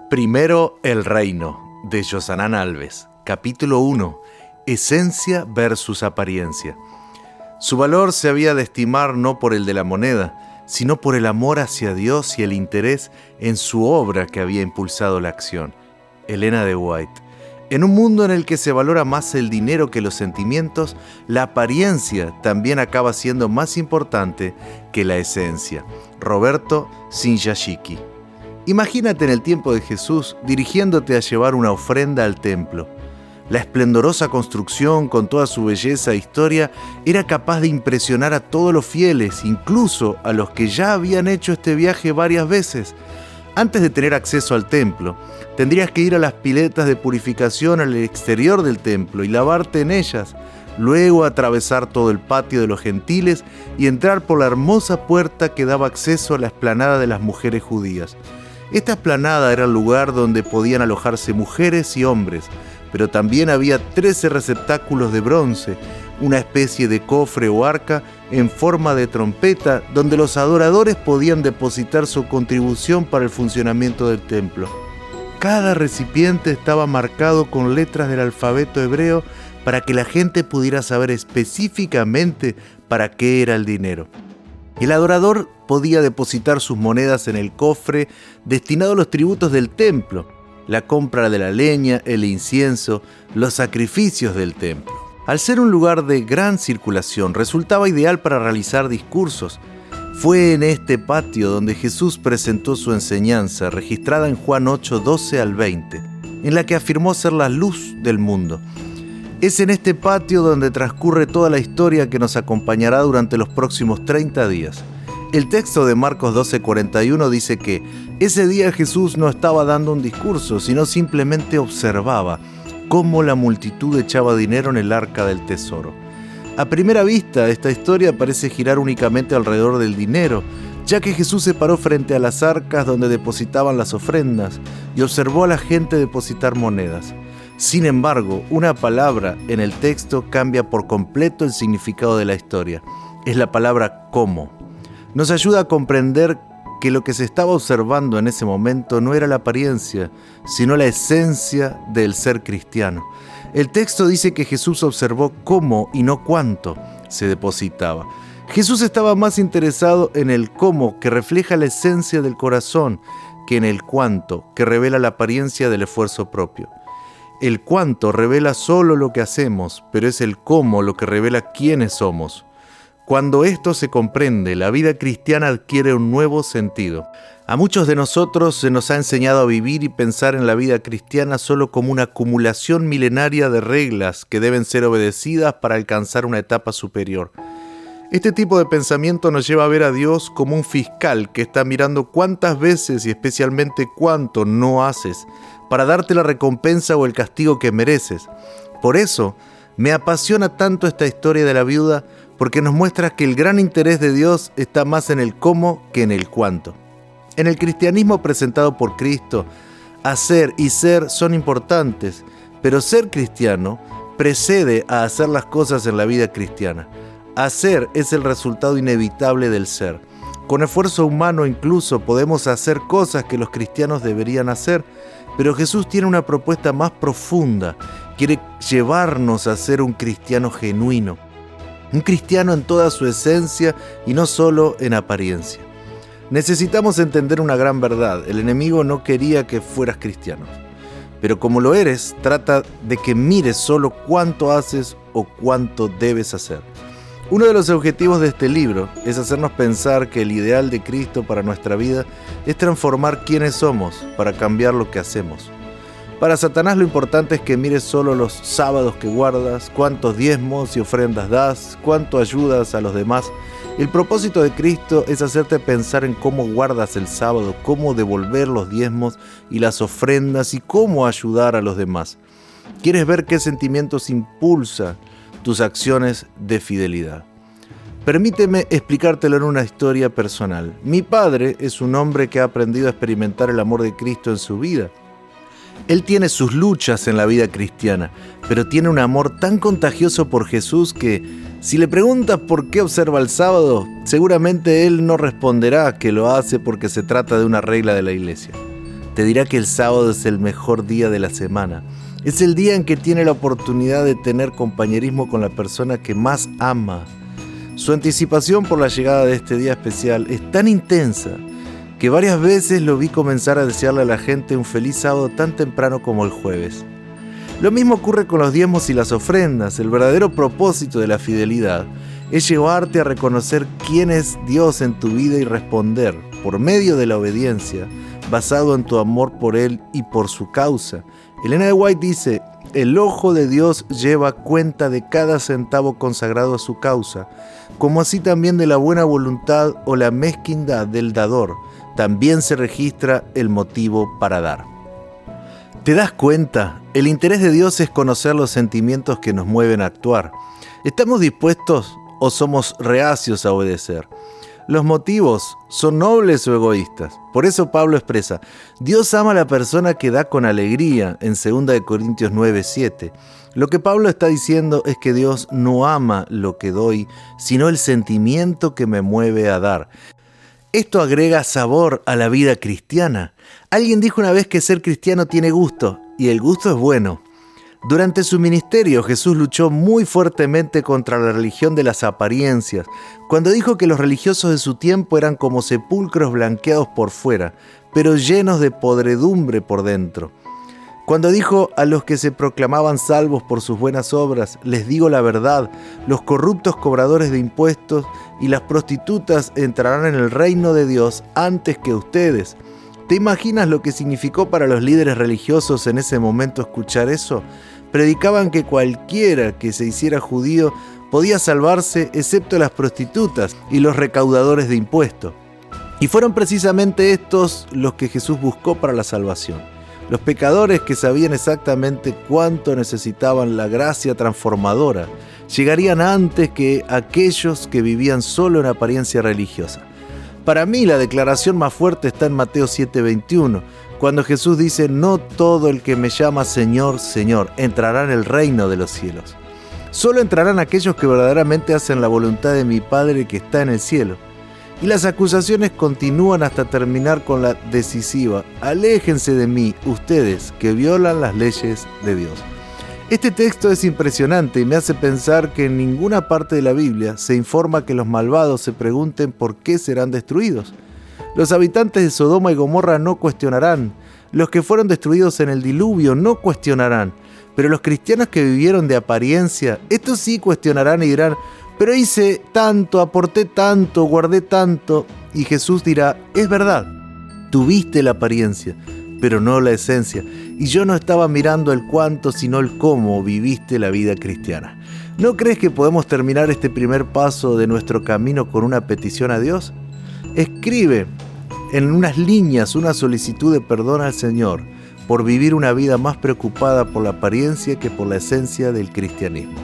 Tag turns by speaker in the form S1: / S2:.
S1: Primero el reino, de Yosanán Alves. Capítulo 1. Esencia versus apariencia. Su valor se había de estimar no por el de la moneda, sino por el amor hacia Dios y el interés en su obra que había impulsado la acción. Elena de White. En un mundo en el que se valora más el dinero que los sentimientos, la apariencia también acaba siendo más importante que la esencia. Roberto Sinjashiki. Imagínate en el tiempo de Jesús dirigiéndote a llevar una ofrenda al templo. La esplendorosa construcción, con toda su belleza e historia, era capaz de impresionar a todos los fieles, incluso a los que ya habían hecho este viaje varias veces. Antes de tener acceso al templo, tendrías que ir a las piletas de purificación al exterior del templo y lavarte en ellas, luego atravesar todo el patio de los gentiles y entrar por la hermosa puerta que daba acceso a la explanada de las mujeres judías. Esta explanada era el lugar donde podían alojarse mujeres y hombres, pero también había 13 receptáculos de bronce, una especie de cofre o arca en forma de trompeta donde los adoradores podían depositar su contribución para el funcionamiento del templo. Cada recipiente estaba marcado con letras del alfabeto hebreo para que la gente pudiera saber específicamente para qué era el dinero. El adorador podía depositar sus monedas en el cofre destinado a los tributos del templo, la compra de la leña, el incienso, los sacrificios del templo. Al ser un lugar de gran circulación, resultaba ideal para realizar discursos. Fue en este patio donde Jesús presentó su enseñanza, registrada en Juan 8, 12 al 20, en la que afirmó ser la luz del mundo. Es en este patio donde transcurre toda la historia que nos acompañará durante los próximos 30 días. El texto de Marcos 12:41 dice que ese día Jesús no estaba dando un discurso, sino simplemente observaba cómo la multitud echaba dinero en el arca del tesoro. A primera vista, esta historia parece girar únicamente alrededor del dinero, ya que Jesús se paró frente a las arcas donde depositaban las ofrendas y observó a la gente depositar monedas. Sin embargo, una palabra en el texto cambia por completo el significado de la historia. Es la palabra cómo. Nos ayuda a comprender que lo que se estaba observando en ese momento no era la apariencia, sino la esencia del ser cristiano. El texto dice que Jesús observó cómo y no cuánto se depositaba. Jesús estaba más interesado en el cómo, que refleja la esencia del corazón, que en el cuánto, que revela la apariencia del esfuerzo propio. El cuánto revela solo lo que hacemos, pero es el cómo lo que revela quiénes somos. Cuando esto se comprende, la vida cristiana adquiere un nuevo sentido. A muchos de nosotros se nos ha enseñado a vivir y pensar en la vida cristiana solo como una acumulación milenaria de reglas que deben ser obedecidas para alcanzar una etapa superior. Este tipo de pensamiento nos lleva a ver a Dios como un fiscal que está mirando cuántas veces y especialmente cuánto no haces para darte la recompensa o el castigo que mereces. Por eso, me apasiona tanto esta historia de la viuda, porque nos muestra que el gran interés de Dios está más en el cómo que en el cuánto. En el cristianismo presentado por Cristo, hacer y ser son importantes, pero ser cristiano precede a hacer las cosas en la vida cristiana. Hacer es el resultado inevitable del ser. Con esfuerzo humano incluso podemos hacer cosas que los cristianos deberían hacer, pero Jesús tiene una propuesta más profunda. Quiere llevarnos a ser un cristiano genuino, un cristiano en toda su esencia y no solo en apariencia. Necesitamos entender una gran verdad: el enemigo no quería que fueras cristiano, pero como lo eres, trata de que mires solo cuánto haces o cuánto debes hacer. Uno de los objetivos de este libro es hacernos pensar que el ideal de Cristo para nuestra vida es transformar quiénes somos para cambiar lo que hacemos. Para Satanás lo importante es que mires solo los sábados que guardas, cuántos diezmos y ofrendas das, cuánto ayudas a los demás. El propósito de Cristo es hacerte pensar en cómo guardas el sábado, cómo devolver los diezmos y las ofrendas y cómo ayudar a los demás. ¿Quieres ver qué sentimientos impulsa tus acciones de fidelidad? Permíteme explicártelo en una historia personal. Mi padre es un hombre que ha aprendido a experimentar el amor de Cristo en su vida. Él tiene sus luchas en la vida cristiana, pero tiene un amor tan contagioso por Jesús que, si le preguntas por qué observa el sábado, seguramente él no responderá que lo hace porque se trata de una regla de la iglesia. te dirá que el sábado es el mejor día de la semana. Es el día en que tiene la oportunidad de tener compañerismo con la persona que más ama. Su anticipación por la llegada de este día especial es tan intensa que varias veces lo vi comenzar a desearle a la gente un feliz sábado tan temprano como el jueves. Lo mismo ocurre con los diezmos y las ofrendas. El verdadero propósito de la fidelidad es llevarte a reconocer quién es Dios en tu vida y responder, por medio de la obediencia, basado en tu amor por Él y por su causa. Elena de White dice: el ojo de Dios lleva cuenta de cada centavo consagrado a su causa, como así también de la buena voluntad o la mezquindad del dador. También se registra el motivo para dar. ¿Te das cuenta? El interés de Dios es conocer los sentimientos que nos mueven a actuar. ¿Estamos dispuestos o somos reacios a obedecer? Los motivos son nobles o egoístas. Por eso Pablo expresa: Dios ama a la persona que da con alegría, en 2 Corintios 9:7. Lo que Pablo está diciendo es que Dios no ama lo que doy, sino el sentimiento que me mueve a dar. Esto agrega sabor a la vida cristiana. Alguien dijo una vez que ser cristiano tiene gusto, y el gusto es bueno. Durante su ministerio, Jesús luchó muy fuertemente contra la religión de las apariencias, cuando dijo que los religiosos de su tiempo eran como sepulcros blanqueados por fuera, pero llenos de podredumbre por dentro. Cuando dijo a los que se proclamaban salvos por sus buenas obras: les digo la verdad, los corruptos cobradores de impuestos y las prostitutas entrarán en el reino de Dios antes que ustedes. ¿Te imaginas lo que significó para los líderes religiosos en ese momento escuchar eso? Predicaban que cualquiera que se hiciera judío podía salvarse, excepto las prostitutas y los recaudadores de impuestos. Y fueron precisamente estos los que Jesús buscó para la salvación. Los pecadores que sabían exactamente cuánto necesitaban la gracia transformadora llegarían antes que aquellos que vivían solo en apariencia religiosa. Para mí, la declaración más fuerte está en Mateo 7:21, cuando Jesús dice: no todo el que me llama Señor, Señor, entrará en el reino de los cielos. Solo entrarán aquellos que verdaderamente hacen la voluntad de mi Padre que está en el cielo. Y las acusaciones continúan hasta terminar con la decisiva: aléjense de mí, ustedes que violan las leyes de Dios. Este texto es impresionante y me hace pensar que en ninguna parte de la Biblia se informa que los malvados se pregunten por qué serán destruidos. Los habitantes de Sodoma y Gomorra no cuestionarán. Los que fueron destruidos en el diluvio no cuestionarán. Pero los cristianos que vivieron de apariencia, estos sí cuestionarán y dirán: pero hice tanto, aporté tanto, guardé tanto. Y Jesús dirá: es verdad, tuviste la apariencia, pero no la esencia. Y yo no estaba mirando el cuánto, sino el cómo viviste la vida cristiana. ¿No crees que podemos terminar este primer paso de nuestro camino con una petición a Dios? Escribe en unas líneas una solicitud de perdón al Señor por vivir una vida más preocupada por la apariencia que por la esencia del cristianismo.